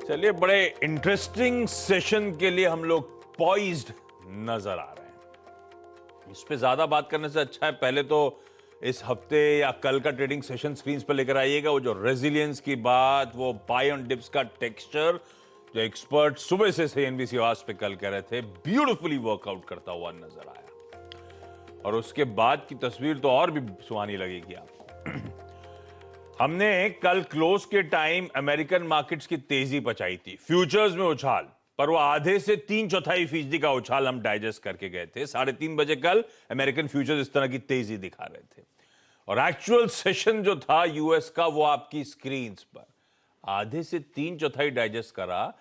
चलिए, बड़े interesting session के लिए हम लोग पॉइज्ड नजर आ रहे हैं। इस पे ज्यादा बात करने से अच्छा है पहले तो इस हफ्ते या कल का ट्रेडिंग सेशन स्क्रीन पर लेकर आइएगा। वो जो रेजिलियंस की बात, वो बाय ऑन डिप्स का टेक्सचर, जो एक्सपर्ट सुबह से एनबीसी आवाज पे कल कह रहे थे, ब्यूटीफुली वर्कआउट करता हुआ नजर आया। और उसके बाद की तस्वीर तो और भी सुहानी लगेगी आपको। हमने कल क्लोज के टाइम अमेरिकन मार्केट्स की तेजी बचाई थी, फ्यूचर्स में उछाल, पर वो आधे से 3/4% का उछाल हम डाइजेस्ट करके गए थे। 3:30 बजे कल अमेरिकन फ्यूचर्स इस तरह की तेजी दिखा रहे थे और एक्चुअल सेशन जो था यूएस का, वो आपकी स्क्रीन पर आधे से 3/4 डाइजेस्ट करा।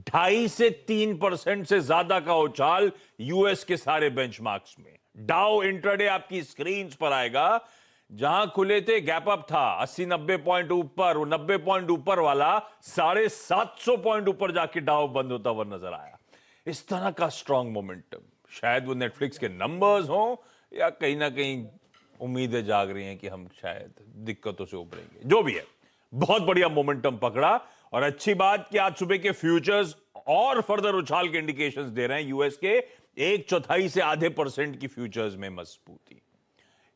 2.5 से 3% से ज्यादा का उछाल यूएस के सारे बेंचमार्क्स में। डाउ इंट्राडे आपकी स्क्रीन पर आएगा, जहां खुले थे गैप अप था 80-90 पॉइंट ऊपर, वो 90 पॉइंट ऊपर वाला 750 पॉइंट ऊपर जाके डाउ बंद होता हुआ नजर आया। इस तरह का स्ट्रॉन्ग मोमेंटम, शायद वो नेटफ्लिक्स के नंबर्स हों या कहीं ना कहीं उम्मीदें जाग रही हैं कि हम शायद दिक्कतों से उभरेंगे। जो भी है, बहुत बढ़िया मोमेंटम पकड़ा। और अच्छी बात कि आज सुबह के फ्यूचर्स और फर्दर उछाल के इंडिकेशंस दे रहे हैं। यूएस के 1/4 से आधे % की फ्यूचर्स में मजबूती।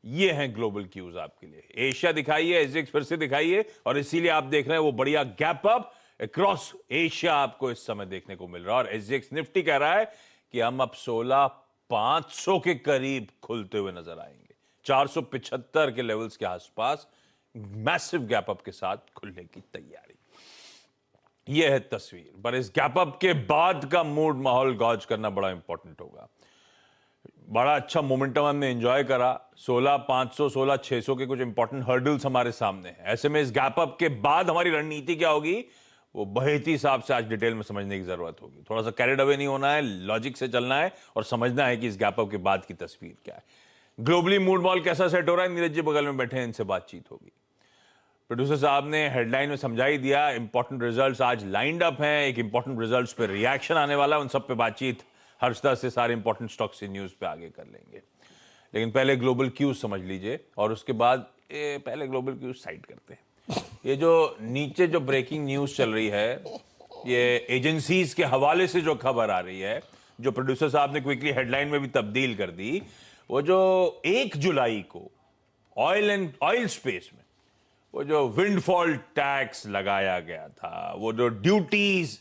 ये हैं ग्लोबल क्यूज आपके लिए। एशिया दिखाइए, एसजेएक्स फिर से दिखाइए, और इसीलिए आप देख रहे हैं वो बढ़िया गैप अप अक्रॉस एशिया आपको इस समय देखने को मिल रहा है। और एसजेएक्स निफ्टी कह रहा है कि हम अब 16,500 के करीब खुलते हुए नजर आएंगे। 475 के लेवल्स के आसपास मैसिव गैप अप के साथ खुलने की तैयारी। यह है तस्वीर। पर इस गैप अप के बाद का मूड माहौल गॉज करना बड़ा इंपॉर्टेंट होगा। बड़ा अच्छा मोमेंटम हमने एंजॉय करा। 16,500 16,600 के कुछ इंपॉर्टेंट हर्डल्स हमारे सामने हैं। ऐसे में इस गैप अप के बाद हमारी रणनीति क्या होगी, वो बहेती हिसाब से आज डिटेल में समझने की जरूरत होगी। थोड़ा सा कैरिड अवे नहीं होना है, लॉजिक से चलना है और समझना है कि इस गैप अप के बाद की तस्वीर क्या है। ग्लोबली मूड मॉल कैसा सेट हो रहा है, नीरज जी बगल में बैठे हैं, इनसे बातचीत होगी। प्रोड्यूसर साहब ने हेडलाइन में समझा ही दिया, इंपॉर्टेंट रिजल्ट्स आज लाइंड अप हैं। एक इंपॉर्टेंट रिजल्ट्स पे रिएक्शन आने वाला है, उन सब पे बातचीत हर्षदा से सारे इंपॉर्टेंट स्टॉक से न्यूज पे आगे कर लेंगे। लेकिन पहले ग्लोबल क्यूज समझ लीजिए और उसके बाद पहले ग्लोबल क्यूज साइड करते हैं। ये जो नीचे जो ब्रेकिंग न्यूज चल रही है, ये एजेंसीज के हवाले से जो खबर आ रही है, जो प्रोड्यूसर साहब ने क्विकली हेडलाइन में भी तब्दील कर दी, वो जो 1 जुलाई को ऑयल स्पेस में वो जो विंडफॉल टैक्स लगाया गया था, वो जो ड्यूटीज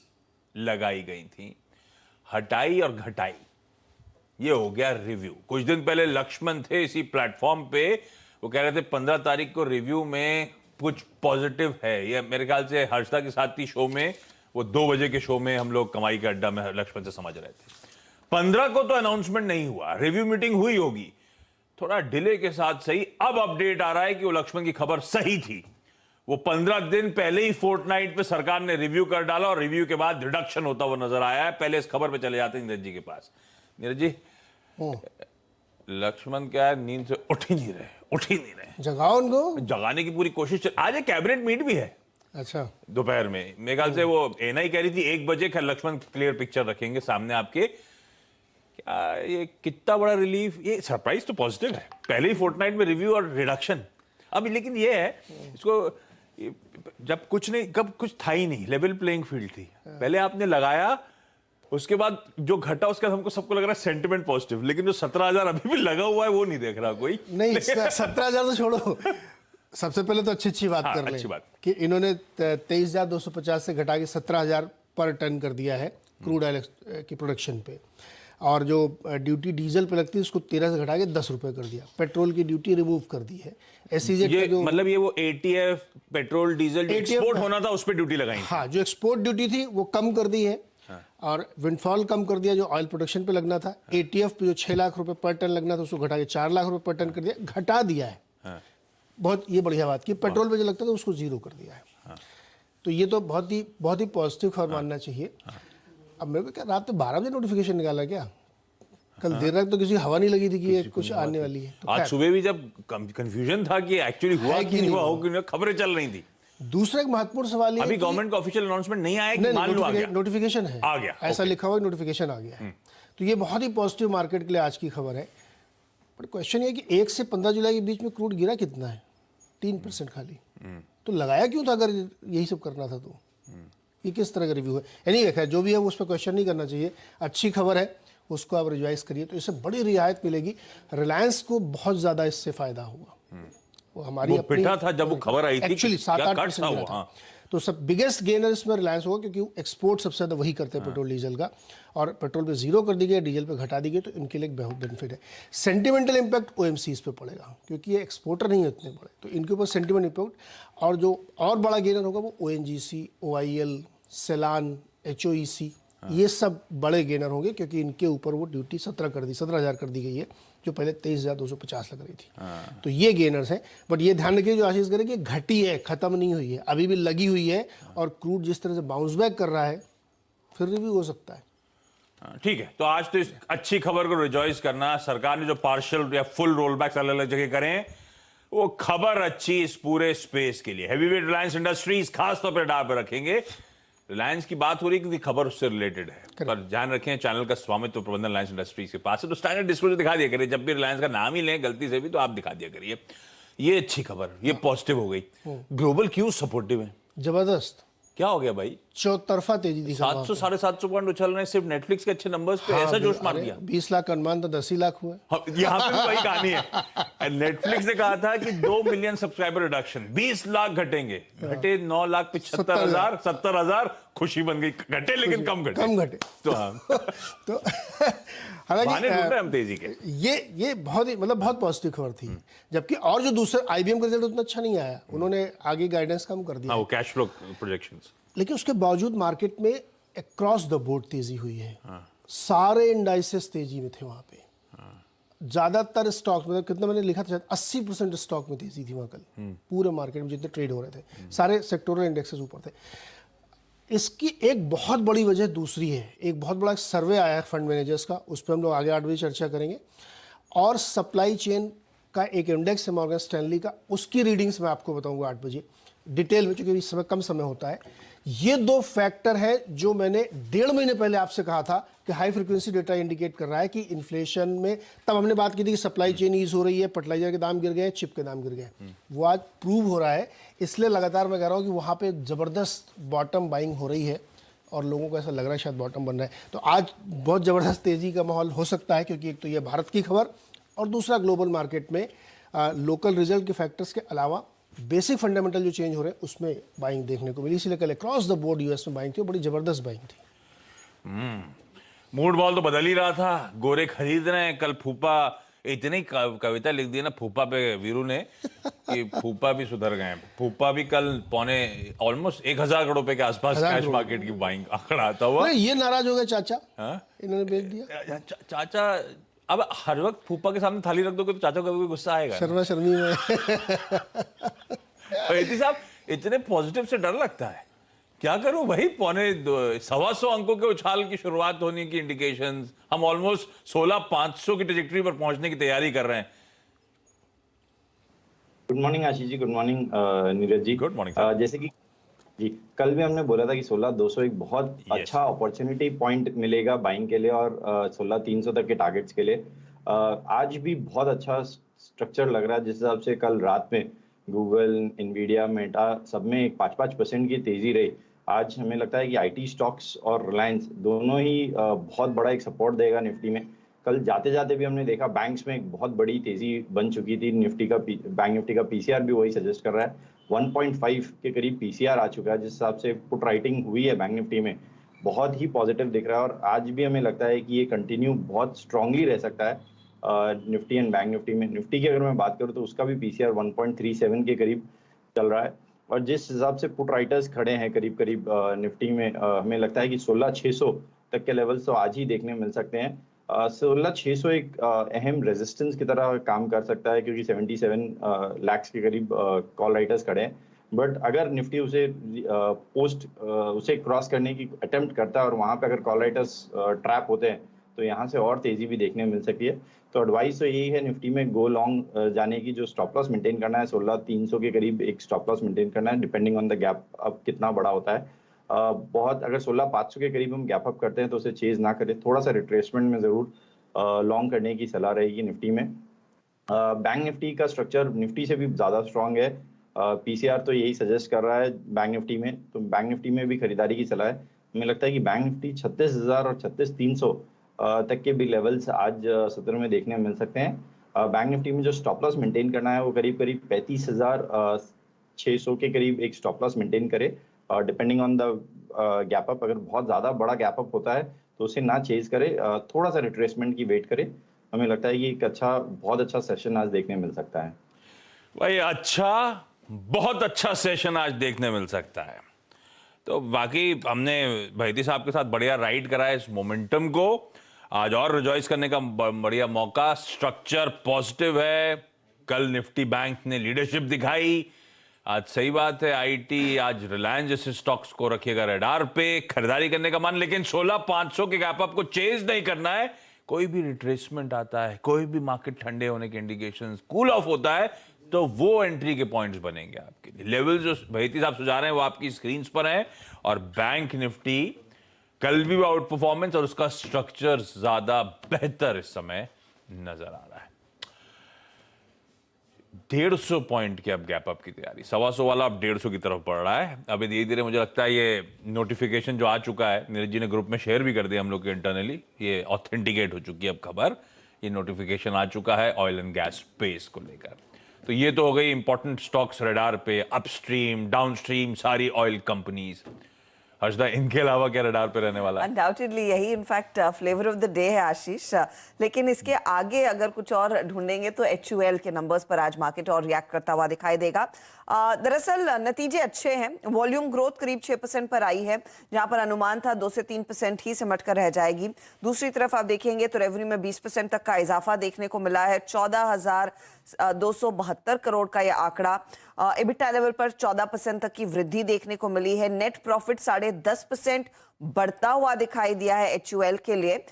लगाई गई थी, हटाई और घटाई, ये हो गया रिव्यू। कुछ दिन पहले लक्ष्मण थे इसी प्लेटफॉर्म पे, वो कह रहे थे 15 तारीख को रिव्यू में कुछ पॉजिटिव है। ये मेरे ख्याल से हर्षदा के साथ ही शो में, वो 2 बजे के शो में हम लोग कमाई के अड्डा में लक्ष्मण से समझ रहे थे। 15 को तो अनाउंसमेंट नहीं हुआ, रिव्यू मीटिंग हुई होगी, थोड़ा डिले के साथ सही। अब अपडेट आ रहा है कि वो लक्ष्मण की खबर सही थी। वो 15 दिन पहले ही फोर्टनाइट पे सरकार ने रिव्यू कर डाला और रिव्यू के बाद रिडक्शन होता हुआ नजर आया है। पहले इस खबर पे चले जाते हैं नीरज जी के पास। नीरज जी, लक्ष्मण क्या है, नींद से उठ ही नहीं रहे। जगाओ उनको। जगाने की पूरी कोशिश आज एक कैबिनेट मीट भी है। अच्छा, दोपहर में मेरे ख्याल से वो एनआई कह रही थी 1 बजे खैर लक्ष्मण क्लियर पिक्चर रखेंगे सामने आपके। क्या ये कितना बड़ा रिलीफ, ये सरप्राइज तो पॉजिटिव है। पहले ही फोर्टनाइट में रिव्यू और रिडक्शन। अब लेकिन ये है, इसको जब कुछ नहीं, कब कुछ था ही नहीं, लेवल प्लेइंग फील्ड थी। पहले आपने लगाया, उसके बाद जो घटा उसका हमको सबको लग रहा है सेंटिमेंट पॉजिटिव, लेकिन जो 17,000 अभी भी लगा हुआ है वो नहीं देख रहा कोई। नहीं 17,000 तो छोड़ो। सबसे पहले तो अच्छी बात कर लें कि इन्होंने 23,250 से घटा के 17,000 पर टन कर दिया है क्रूड ऑयल की प्रोडक्शन पे। और जो ड्यूटी डीजल पे लगती है उसको 13 से घटा के 10 रुपए कर दिया। पेट्रोल की ड्यूटी रिमूव कर दी है। एसईजेड ये जो मतलब ये वो एटीएफ पेट्रोल डीजल एक्सपोर्ट होना था उस पर ड्यूटी लगाई। हाँ, जो एक्सपोर्ट ड्यूटी थी वो कम कर दी है। हाँ। और विंडफॉल कम कर दिया जो ऑयल प्रोडक्शन पे लगना था। हाँ। एटीएफ पे जो 6 लाख रुपए पर टन लगना था उसको घटा के 4 लाख रुपए पर टन कर दिया, घटा दिया है। हाँ। बहुत ये बढ़िया बात की। पेट्रोल पे जो लगता था उसको 0 कर दिया है। हाँ। तो ये तो बहुत ही पॉजिटिव खबर मानना चाहिए। अब मेरे को क्या रात में 12 बजे नोटिफिकेशन निकाला क्या? कल देर रात तो किसी हवा नहीं लगी थी कि ये कुछ आने वाली है। तो आज सुबह भी जब कंफ्यूजन था कि एक्चुअली हुआ कि नहीं हुआ, खबरें चल रही थी। दूसरा एक महत्वपूर्ण सवाल, अभी गवर्नमेंट का ऑफिशियल अनाउंसमेंट नहीं आया कि मान लो आ गया, नोटिफिकेशन है, आ गया, ऐसा लिखा हुआ नोटिफिकेशन आ गया है। तो ये बहुत ही पॉजिटिव मार्केट के लिए आज की खबर है। बट क्वेश्चन ये कि 1 से 15 जुलाई के बीच में क्रूड गिरा कितना है? 3% खाली। तो लगाया क्यों था अगर यही सब करना था तो? ये किस तरह का रिव्यू है? एनीवे खैर जो भी है वो उस पर क्वेश्चन नहीं करना चाहिए, अच्छी खबर है, उसको आप रिवाइज करिए तो इससे बड़ी रियायत मिलेगी। रिलायंस को बहुत ज़्यादा इससे फ़ायदा हुआ। वो हमारी वो पिटा था जब वो खबर आई थी, एक्चुअली क्या 7-8% कट था गिरा वो, था। हाँ। तो सब बिगेस्ट गेनर इसमें रिलायंस होगा क्योंकि एक्सपोर्ट सबसे ज़्यादा वही करते हैं पेट्रोल डीजल का, और पेट्रोल पे जीरो कर दी गई, डीजल पे घटा दी गई, तो इनके लिए एक बहुत बेनिफिट है। सेंटिमेंटल इम्पैक्ट ओएमसीज पे पड़ेगा क्योंकि ये एक्सपोर्टर नहीं है इतने बड़े, तो इनके ऊपर सेंटिमेंट इम्पैक्ट, और जो और बड़ा गेनर होगा वो ओएनजीसी, ओआईएल, सेलान, एचओईसी, ये सब बड़े गेनर होंगे क्योंकि इनके ऊपर वो ड्यूटी 17,000 कर दी गई है, जो पहले 23,250 लग रही थी। तो ये गेनर्स हैं। बट ये ध्यान रखिए, जो आशीष करें कि घटी है, खत्म नहीं हुई है, अभी भी लगी हुई है, और क्रूड जिस तरह से बाउंस बैक कर रहा है फिर रिव्यू हो सकता है। ठीक है, तो आज तो इस अच्छी खबर को रिजॉइस करना, सरकार ने जो पार्शियल या फुल रोल बैक अलग अलग जगह करें, वो खबर अच्छी इस पूरे स्पेस के लिए। हैवीवेट रिलायंस इंडस्ट्रीज खासतौर पर रडार पर रखेंगे। रिलायंस की बात हो रही है क्योंकि खबर उससे रिलेटेड है, पर ध्यान रखें चैनल का स्वामित्व प्रबंधन रिलायंस इंडस्ट्रीज के पास है, तो स्टैंडर्ड डिस्क्लोजर दिखा दिया करिए। जब भी रिलायंस का नाम ही लें गलती से भी तो आप दिखा दिया करिए। ये अच्छी खबर, ये पॉजिटिव हो गई। ग्लोबल क्यों सपोर्टिव है? जबरदस्त, क्या हो गया भाई? चौतरफा तेजी दिखा। 700 750 पॉइंट उछल रहे हैं सिर्फ नेटफ्लिक्स के अच्छे नंबर्स पे। ऐसा जोश मार दिया। 20 लाख का अनुमान था, 10 ही लाख हुए। यहाँ पे भी वही कहानी है। नेटफ्लिक्स ने कहा था कि 2 मिलियन सब्सक्राइबर रिडक्शन, 20 लाख घटेंगे, घटे 9,75,000, 70,000, खुशी बन गई। घटे लेकिन कम घटे। तो तो हालांकि हम तेजी के ये बहुत ही मतलब बहुत पॉजिटिव खबर थी। जबकि और जो दूसरा आईबीएम का रिजल्ट उतना अच्छा नहीं आया, उन्होंने आगे गाइडेंस कम कर दिया, वो कैश फ्लो प्रोजेक्शंस, लेकिन उसके बावजूद मार्केट में अक्रॉस द बोर्ड तेजी हुई है। सारे इंडाइसेस तेजी में थे वहां पे। ज्यादातर स्टॉक, मतलब कितना मैंने लिखा था, 80% स्टॉक में तेजी थी वहां कल, पूरे मार्केट में जितने ट्रेड हो रहे थे, सारे सेक्टोरल इंडेक्सेस ऊपर थे। इसकी एक बहुत बड़ी वजह दूसरी है। एक बहुत बड़ा सर्वे आया है फंड मैनेजर्स का, उस पर हम लोग आगे 8 बजे चर्चा करेंगे, और सप्लाई चेन का एक इंडेक्स है मॉर्गन स्टैनली का, उसकी रीडिंग्स मैं आपको बताऊंगा 8 बजे डिटेल में, चूंकि इस समय कम समय होता है। ये 2 फैक्टर है जो मैंने 1.5 महीने पहले आपसे कहा था कि हाई फ्रीक्वेंसी डेटा इंडिकेट कर रहा है कि इन्फ्लेशन में, तब हमने बात की थी कि सप्लाई चेन ईज हो रही है, फर्टिलाइजर के दाम गिर गए, चिप के दाम गिर गए, वो आज प्रूव हो रहा है। इसलिए लगातार मैं कह रहा हूँ कि वहाँ पे ज़बरदस्त बॉटम बाइंग हो रही है और लोगों को ऐसा लग रहा है शायद बॉटम बन रहा है। तो आज बहुत ज़बरदस्त तेज़ी का माहौल हो सकता है, क्योंकि एक तो ये भारत की खबर, और दूसरा ग्लोबल मार्केट में लोकल रिजल्ट के फैक्टर्स के अलावा बेसिक फंडामेंटल जो चेंज हो रहे हैं उसमें बाइंग देखने को मिली। इसलिए कल अक्रॉस द बोर्ड यूएस में बाइंग थी, बड़ी जबरदस्त बाइंग थी। मूड बॉल तो बदल ही रहा था, गोरे खरीद रहे हैं। कल फूफा इतनी कविता लिख दी ना फूफा पे वीरू ने कि फूफा भी सुधर गए। फूफा भी कल पौने ऑलमोस्ट 1,000 करोड़ रुपए के आसपास कैश मार्केट की बाइंग आंकड़ा आता हुआ। ये नाराज हो गए चाचा, इन्होंने बेच दिया। चाचा, अब हर वक्त फूफा के सामने थाली रख दोगे तो चाचा को कभी गुस्सा आएगा। शर्मा शर्मी में साहब इतने पॉजिटिव से डर लगता है, क्या करूं भाई? 125 अंकों के उछाल की शुरुआत होने की इंडिकेशंस, हम ऑलमोस्ट 16,500 की ट्रेजेक्टरी पर पहुंचने की तैयारी कर रहे हैं। Good morning Ashish ji, good morning Neeraj ji. Good morning. जैसे कि जी कल भी हमने बोला था कि 16,200 एक बहुत अच्छा अपॉर्चुनिटी पॉइंट मिलेगा बाइंग के लिए, और 16,300 तक के टारगेट्स के लिए। आज भी बहुत अच्छा स्ट्रक्चर लग रहा है, जिस हिसाब से कल रात में गूगल, इनवीडिया, मेटा सब में एक 5-5% की तेजी रही। आज हमें लगता है कि आईटी स्टॉक्स और रिलायंस दोनों ही बहुत बड़ा एक सपोर्ट देगा निफ्टी में। कल जाते जाते भी हमने देखा बैंक्स में एक बहुत बड़ी तेजी बन चुकी थी। बैंक निफ्टी का पीसीआर भी वही सजेस्ट कर रहा है, 1.5 के करीब पीसीआर आ चुका है, जिस हिसाब से पुट राइटिंग हुई है बैंक निफ्टी में बहुत ही पॉजिटिव दिख रहा है। और आज भी हमें लगता है कि ये कंटिन्यू बहुत स्ट्रांगली रह सकता है निफ्टी एंड बैंक निफ्टी में। निफ्टी की अगर मैं बात करूँ तो उसका भी पीसीआर 1.37 के करीब चल रहा है, और जिस हिसाब से पुट राइटर्स खड़े हैं करीब करीब निफ्टी में, हमें लगता है कि 16,600 तक के लेवल्स तो आज ही देखने मिल सकते हैं। 16,600 एक अहम रेजिस्टेंस की तरह काम कर सकता है, क्योंकि 77 लाख के करीब कॉल राइटर्स खड़े हैं। बट अगर निफ्टी उसे उसे क्रॉस करने की अटेम्प्ट करता है और वहां पे अगर कॉल राइटर्स ट्रैप होते हैं तो यहाँ से और तेजी भी देखने मिल सकती है। तो एडवाइस तो यही है निफ्टी में गो लॉन्ग जाने की, जो स्टॉप लॉस मेंटेन करना है 16,300 के करीब एक स्टॉप लॉस मेंटेन करना है, डिपेंडिंग ऑन द गैप अब कितना बड़ा होता है। बहुत अगर 16,500 के करीब हम गैप अप करते हैं तो उसे चेज ना करें, थोड़ा सा रिट्रेसमेंट में जरूर लॉन्ग करने की सलाह रहेगी निफ्टी में। बैंक निफ्टी का स्ट्रक्चर निफ्टी से भी ज़्यादा स्ट्रांग है। पीसीआर तो यही सजेस्ट कर रहा है बैंक निफ्टी में, तो बैंक निफ्टी में भी खरीदारी की सलाह है। हमें लगता है कि बैंक निफ्टी 36,000 और 36,300 तक के भी लेवल्स आज सत्र में देखने मिल सकते हैं। बैंक निफ्टी में जो स्टॉप लॉस मेंटेन करना है वो करीब करीब 35,600 के करीब एक स्टॉप लॉस मेंटेन करे, depending on the gap up. अगर बहुत ज्यादा बड़ा गैप अप होता है तो उसे ना चेज करे, थोड़ा सा रिट्रेसमेंट की वेट करे। हमें लगता है कि एक बहुत अच्छा सेशन आज देखने मिल सकता है भाई। बहुत अच्छा सेशन आज देखने मिल सकता है। तो बाकी हमने भाईती साहब के साथ बढ़िया राइड करा है इस मोमेंटम को, आज और रिजॉइस करने का बढ़िया मौका। स्ट्रक्चर पॉजिटिव है, कल निफ्टी बैंक ने लीडरशिप दिखाई, आज सही बात है आईटी, आज रिलायंस जैसे स्टॉक्स को रखिएगा रडार पे, खरीदारी करने का मन। लेकिन 16,500 के गैप अप को चेज नहीं करना है। कोई भी रिट्रेसमेंट आता है, कोई भी मार्केट ठंडे होने के इंडिकेशंस, कूल ऑफ होता है, तो वो एंट्री के पॉइंट्स बनेंगे आपके लिए। लेवल जो भाईती साहब सुझा रहे हैं वो आपकी स्क्रीन पर है। और बैंक निफ्टी कल भी आउट परफॉर्मेंस और उसका स्ट्रक्चर ज्यादा बेहतर इस समय नजर आ रहा है। 150 पॉइंट के अब गैप अप की तैयारी, 125 वाला अब 150 की तरफ बढ़ रहा है। अभी धीरे धीरे मुझे लगता है ये नोटिफिकेशन जो आ चुका है, नीरज जी ने ग्रुप में शेयर भी कर दिया हम लोग के इंटरनली, ये ऑथेंटिकेट हो चुकी है अब खबर, ये नोटिफिकेशन आ चुका है ऑयल एंड गैस स्पेस को लेकर। तो ये तो हो गई इंपॉर्टेंट स्टॉक्स रडार पे, अपस्ट्रीम डाउनस्ट्रीम सारी ऑयल कंपनीज। हर्षदा, इनके अलावा क्या रडार पे रहने वाला है? अनडाउटेडली यही in fact flavour of the day है आशीष। लेकिन इसके आगे अगर कुछ और ढूंढेंगे तो HUL के नंबर्स पर आज मार्केट और रिएक्ट करता हुआ दिखाई देगा। दरअसल नतीजे अच्छे हैं, वॉल्यूम ग्रोथ करीब 6% पर आई है, जहां पर अनुमान था 2 से 3% ही सिमट कर रह जाएगी। दूसरी तरफ आप देखेंगे तो रेवेन्यू में 20% तक का इजाफा देखने को मिला है, 14,272 करोड़ का यह आंकड़ा। EBITDA लेवल पर 14% तक की वृद्धि देखने को मिली है। नेट प्रॉफिट 10.5% बढ़ता हुआ दिखाई दिया है HUL के लिए।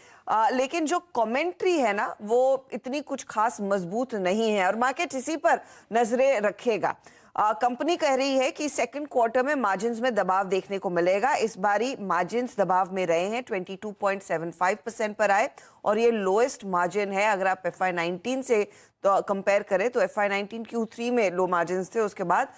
लेकिन जो कमेंट्री है ना वो इतनी कुछ खास मजबूत नहीं है और मार्केट इसी पर नजरें रखेगा। कंपनी कह रही है कि सेकंड क्वार्टर में मार्जिन्स में दबाव देखने को मिलेगा। इस बारी मार्जिन्स दबाव में रहे हैं, 22.75% पर आए और ये लोएस्ट मार्जिन है। अगर आप FY19 से तो कंपेयर करें तो FY19 Q3 में लो मार्जिन्स थे, उसके बाद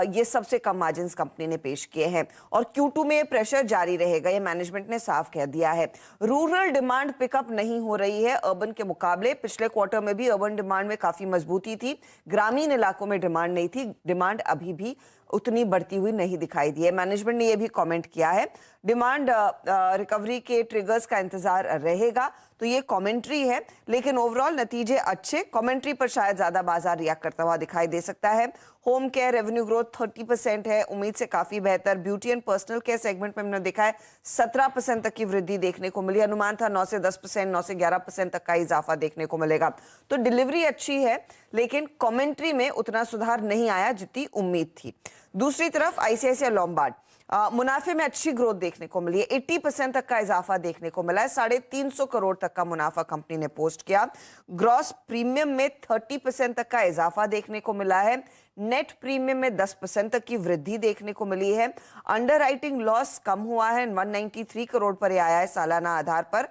ये सबसे कम मार्जिन्स कंपनी ने पेश किए हैं और Q2 में ये प्रेशर जारी रहेगा, ये मैनेजमेंट ने साफ कह दिया है। रूरल डिमांड पिकअप नहीं हो रही है अर्बन के मुकाबले। पिछले क्वार्टर में भी अर्बन डिमांड में काफी मजबूती थी, ग्रामीण इलाकों में डिमांड नहीं थी। डिमांड अभी भी उतनी बढ़ती हुई नहीं दिखाई दी है। मैनेजमेंट ने यह भी कमेंट किया है डिमांड रिकवरी के ट्रिगर्स का इंतजार रहेगा। तो ये कमेंट्री है, लेकिन ओवरऑल नतीजे अच्छे। कमेंट्री पर शायद ज्यादा बाजार रिएक्ट करता हुआ दिखाई दे सकता है। होम केयर रेवेन्यू ग्रोथ 30% है, उम्मीद से काफी बेहतर। Beauty and personal care segment में हमने देखा है 17% तक की वृद्धि देखने को मिली। अनुमान था 9 से 10%, 9 से 11% तक का इजाफा देखने को मिलेगा। तो डिलीवरी अच्छी है, लेकिन कमेंट्री में उतना सुधार नहीं आया जितनी उम्मीद थी। दूसरी तरफ ICICI लॉम्बार्ड मुनाफे में अच्छी ग्रोथ देखने को मिली है, 80% तक का इजाफा देखने को मिला है। 350 करोड़ तक का मुनाफा कंपनी ने पोस्ट किया। ग्रॉस प्रीमियम में 30% तक का इजाफा देखने को मिला है। नेट प्रीमियम में 10% तक की वृद्धि देखने को मिली है। अंडरराइटिंग लॉस कम हुआ है, 193 करोड़ पर आया है सालाना आधार पर।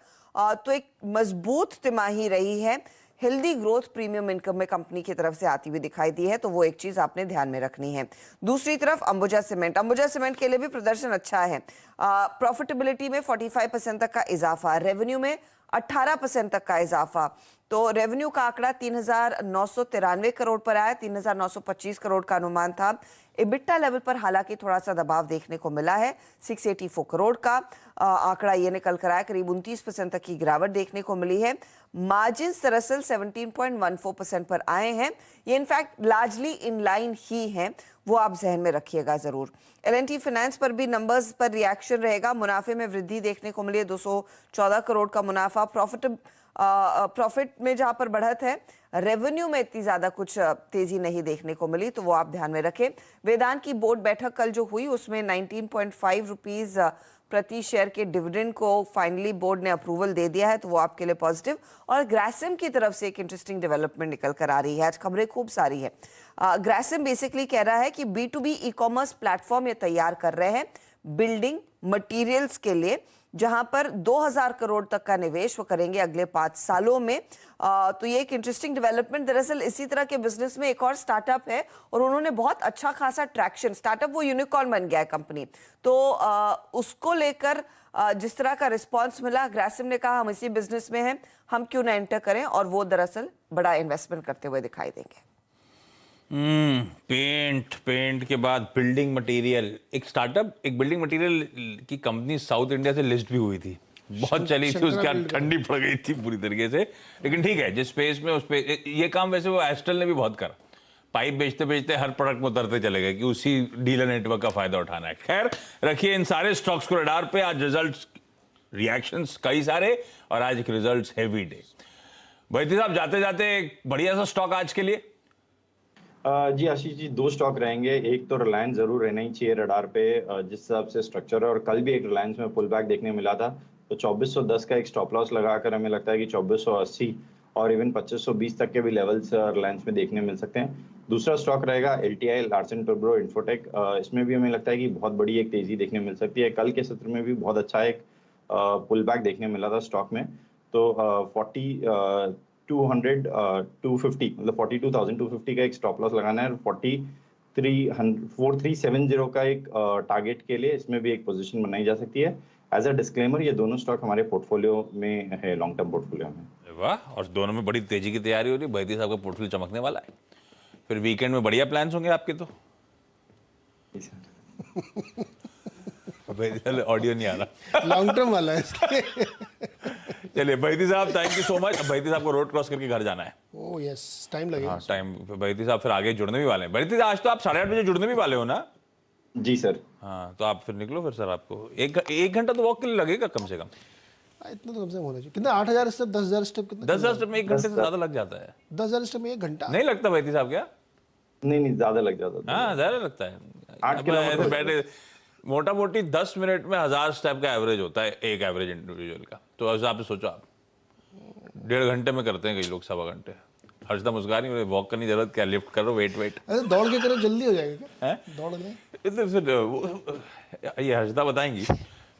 तो एक मजबूत तिमाही रही है। हेल्दी ग्रोथ प्रीमियम इनकम में कंपनी की तरफ से आती हुई दिखाई दी है, तो वो एक चीज आपने ध्यान में रखनी है। दूसरी तरफ अंबुजा सीमेंट के लिए भी प्रदर्शन अच्छा है। प्रॉफिटेबिलिटी में 45% तक का इजाफा, रेवेन्यू में 18% तक का इजाफा। तो रेवेन्यू का आंकड़ा 3,993 करोड़ पर आया, 3,925 करोड़ का अनुमान था। EBITDA लेवल पर हालांकि थोड़ा सा दबाव देखने को मिला है, 684 करोड़ का आंकड़ा ये निकल कर आया, करीब 29% तक की गिरावट देखने को मिली है। मार्जिन दरअसल 17.14% पर आए हैं, ये इनफैक्ट लार्जली इन लाइन ही हैं, वो आप जहन में रखिएगा जरूर। L&T फाइनेंस पर भी नंबर्स पर रिएक्शन रहेगा। मुनाफे में वृद्धि देखने को मिली है, 214 करोड़ का मुनाफा। प्रॉफिट में जहां पर बढ़त है, रेवेन्यू में इतनी ज्यादा कुछ तेजी नहीं देखने को मिली, तो वो आप ध्यान में रखें। वेदांत की बोर्ड बैठक कल जो हुई उसमें 19.5 रुपीज प्रति शेयर के डिविडेंड को फाइनली बोर्ड ने अप्रूवल दे दिया है, तो वो आपके लिए पॉजिटिव। और ग्रासिम की तरफ से एक इंटरेस्टिंग डेवलपमेंट निकल कर आ रही है, आज खबरें खूब सारी है। ग्रासिम बेसिकली कह रहा है कि B2B ई कॉमर्स प्लेटफॉर्म ये तैयार कर रहे हैं बिल्डिंग मटेरियल्स के लिए, जहां पर 2000 करोड़ तक का निवेश वो करेंगे अगले 5 सालों में। तो ये एक इंटरेस्टिंग डेवलपमेंट। दरअसल इसी तरह के बिजनेस में एक और स्टार्टअप है और उन्होंने बहुत अच्छा खासा ट्रैक्शन, स्टार्टअप वो यूनिकॉर्न बन गया है कंपनी, तो उसको लेकर जिस तरह का रिस्पांस मिला, ग्रासिम ने कहा हम इसी बिजनेस में हैं, हम क्यों ना एंटर करें, और वो दरअसल बड़ा इन्वेस्टमेंट करते हुए दिखाई देंगे। पेंट के बाद बिल्डिंग मटेरियल, एक स्टार्टअप, एक बिल्डिंग मटेरियल की कंपनी साउथ इंडिया से लिस्ट भी हुई थी, बहुत चली थी, उसके बाद ठंडी पड़ गई थी पूरी तरीके से। लेकिन ठीक है, जिस स्पेस में उस पे ये काम वैसे वो एस्ट्रल ने भी बहुत करा, पाइप बेचते बेचते हर प्रोडक्ट में उतरते चले गए कि उसी डीलर नेटवर्क का फायदा उठाना है। खैर रखिए इन सारे स्टॉक्स को रडार पे। आज रिजल्ट्स, रिएक्शंस कई सारे, और आज एक रिजल्ट्स हेवी डे। बैती साहब जाते जाते बढ़िया सा स्टॉक आज के लिए। जी आशीष जी, 2 स्टॉक रहेंगे। एक तो रिलायंस जरूर रहना ही चाहिए रडार पे, जिस हिसाब से स्ट्रक्चर है, और कल भी एक रिलायंस में पुल बैक देखने मिला था, तो 2410 का एक स्टॉप लॉस लगाकर हमें लगता है कि 2480 और इवन 2520 तक के भी लेवल्स रिलायंस में देखने मिल सकते हैं। दूसरा स्टॉक रहेगा LTI, लार्सन टोब्रो इन्फोटेक। इसमें भी हमें लगता है कि बहुत बड़ी एक तेजी देखने मिल सकती है। कल के सत्र में भी बहुत अच्छा एक पुल बैक देखने मिला था स्टॉक में, तो 4250 मतलब 42,250 का एक स्टॉप लॉस लगाना है, और 4370 का एक टारगेट के लिए इसमें भी एक पोजीशन बनाई जा सकती है। एज अ डिस्क्लेमर, ये दोनों स्टॉक हमारे पोर्टफोलियो में है, लॉन्ग टर्म पोर्टफोलियो में। वाह, और दोनों में बड़ी तेजी की तैयारी हो रही है। बैती साहब का पोर्टफोलियो चमकने वाला है। फिर वीकेंड में बढ़िया प्लान्स होंगे आपके तो। ऑडियो नहीं आ रहा, लॉन्ग टर्म वाला है इसलिए। चलिए बैती साहब, thank you so much. Baiti साहब को रोड क्रॉस करके घर जाना है। ओह यस, टाइम लगेगा। हाँ टाइम, बैती साहब फिर आगे जुड़ने भी वाले हैं। बैती साहब आज तो आप 8:30 बजे जुड़ने भी वाले हो ना? जी सर। हाँ तो आप फिर निकलो फिर सर, आपको एक घंटा तो वॉक के लिए लगेगा कम से कम। इतना तो कम से कम होना चाहिए। कितना 8000 स्टेप, 10,000 स्टेप, कितना? 10,000 स्टेप में 1 घंटे से ज्यादा लग जाता है। 10,000 स्टेप में 1 घंटा नहीं लगता बैती साहब क्या? नहीं ज्यादा लग जाता था। हाँ ज्यादा लगता है। 8 किलोमीटर बैठे मोटा मोटी 10 मिनट में 1000 स्टेप का एवरेज होता है एक एवरेज इंडिविजुअल का। तो उस हिसाब से सोचो आप, 1.5 घंटे में करते हैं कई लोग, 1.25 घंटे। हर्षदा मुस्कान ही, वॉक करने की जरूरत क्या, लिफ्ट करो, वेट। अरे दौड़ के करो, जल्दी हो जाएगा क्या? हैं? दौड़ ले। ये हर्षदा बताएंगी,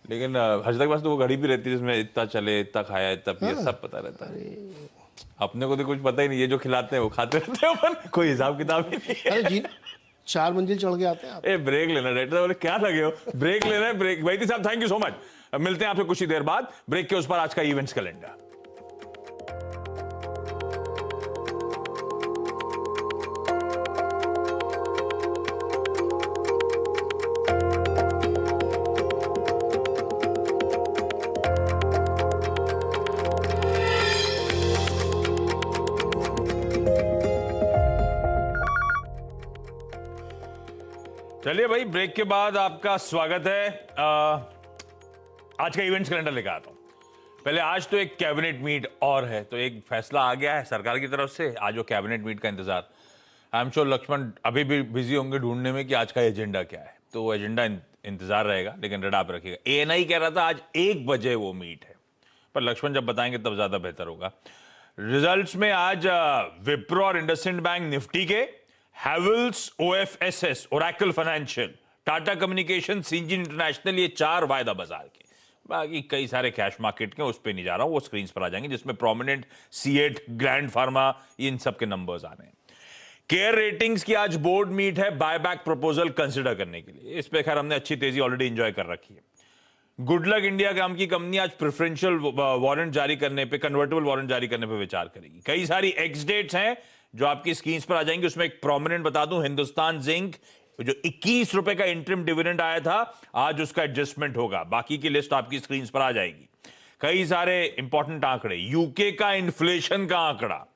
लेकिन हर्षदा के पास तो वो घड़ी भी रहती है जिसमें इतना चले, इतना खाया, इतना पिया, सब पता रहता है। अपने को तो कुछ पता ही नहीं, ये जो खिलाते हैं वो खाते रहते हैं अपन, कोई हिसाब किताब ही नहीं है। अरे जी, 4 मंजिल चढ़ के आते हैं आप। ब्रेक लेना, डायरेक्टर बोले क्या लगे हो, ब्रेक लेना है, ब्रेक। बैती साहब थैंक यू सो मच, मिलते हैं आपसे कुछ ही देर बाद। ब्रेक के उस पर आज का इवेंट्स कैलेंडर। चलिए भाई, ब्रेक के बाद आपका स्वागत है। आज का इवेंट्स कैलेंडर लेकर आता हूं। पहले आज तो एक कैबिनेट मीट और है, तो एक फैसला आ गया है सरकार की तरफ से। आज वो कैबिनेट मीट का इंतजार, आई एम श्योर लक्ष्मण अभी भी बिजी होंगे ढूंढने में कि आज का एजेंडा क्या है, तो वो एजेंडा इंतजार रहेगा, लेकिन रडार पे रखिएगा। ANI कह रहा था आज 1 बजे वो मीट है, पर लक्ष्मण जब बताएंगे तब ज्यादा बेहतर होगा। रिजल्ट्स में आज विप्रो और इंडसइंड बैंक निफ्टी के, Havells, OFSS, Oracle financial, Tata communication, Syngene international, ये 4 वायदा बाजार के। बाकी कई सारे कैश मार्केट के, उस पर नहीं जा रहा हूं, वो स्क्रीन पर आ जाएंगे, जिसमें प्रोमिनेंट, C8, ग्लैंड फार्मा, इन सब के नंबर्स आ रहे हैं। केयर रेटिंग्स की आज बोर्ड मीट है, बायबैक प्रपोजल कंसिडर करने के लिए। इस पे खैर हमने अच्छी तेजी ऑलरेडी एंजॉय कर रखी है। गुडलक इंडिया नाम की कंपनी आज प्रेफरेंशियल वारंट जारी करने पे, कन्वर्टेबल वारंट जारी करने पे विचार करेगी। कई सारी एक्स डेट्स हैं जो आपकी स्क्रीन पर आ जाएंगी। उसमें एक प्रोमिनेंट बता दूं, हिंदुस्तान जिंक, जो 21 रुपए का इंटरिम डिविडेंड आया था, आज उसका एडजस्टमेंट होगा। बाकी की लिस्ट आपकी स्क्रीन पर आ जाएगी। कई सारे इंपॉर्टेंट आंकड़े, यूके का इन्फ्लेशन का आंकड़ा,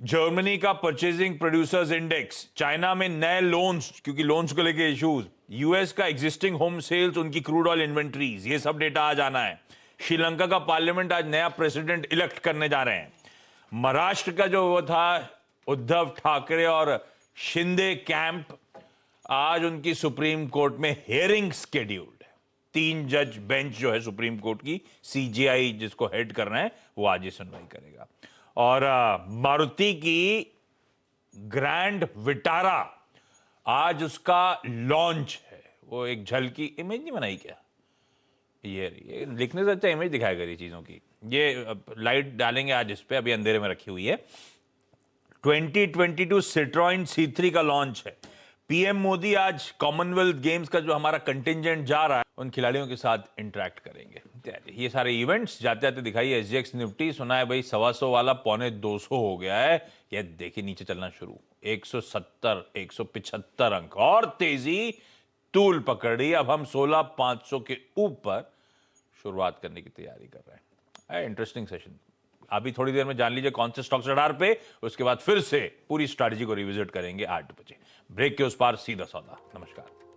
जर्मनी का परचेजिंग प्रोड्यूसर्स इंडेक्स, चाइना में नए लोन्स, क्योंकि लोन्स को लेके इश्यूज, यूएस का एग्जिस्टिंग होम सेल्स, उनकी क्रूड ऑयल इन्वेंट्रीज, ये सब डेटा आज आना है। श्रीलंका का पार्लियामेंट आज नया प्रेसिडेंट इलेक्ट करने जा रहे हैं। महाराष्ट्र का जो वो था उद्धव ठाकरे और शिंदे कैंप, आज उनकी सुप्रीम कोर्ट में हियरिंग शेड्यूल्ड है। 3 जज बेंच जो है सुप्रीम कोर्ट की, CJI जिसको हेड करना है, वो आज ही सुनवाई करेगा। और मारुति की ग्रैंड विटारा, आज उसका लॉन्च है। वो एक झलकी इमेज नहीं बनाई क्या, ये लिखने से अच्छा इमेज दिखाया करिए चीजों की। ये लाइट डालेंगे आज इस पे, अभी अंधेरे में रखी हुई है। 2022 सिट्रॉइन C3 का लॉन्च है। पीएम मोदी आज कॉमनवेल्थ गेम्स का जो हमारा कंटिंजेंट जा रहा है उन खिलाड़ियों के साथ इंटरेक्ट करेंगे। ये सारे इवेंट्स जाते जाते दिखाइए। SGX निफ्टी सुना है भाई 125 वाला 250 हो गया है। ये देखिए नीचे चलना शुरू, 170 175 अंक और तेजी तूल पकड़ी। अब हम 16,500 के ऊपर शुरुआत करने की तैयारी कर रहे हैं। Interesting session. अभी थोड़ी देर में जान लीजिए कौन से स्टॉक्स रडार पे, उसके बाद फिर से पूरी स्ट्रैटेजी को रिविजिट करेंगे 8 बजे। ब्रेक के उस पार सीधा सौदा। नमस्कार।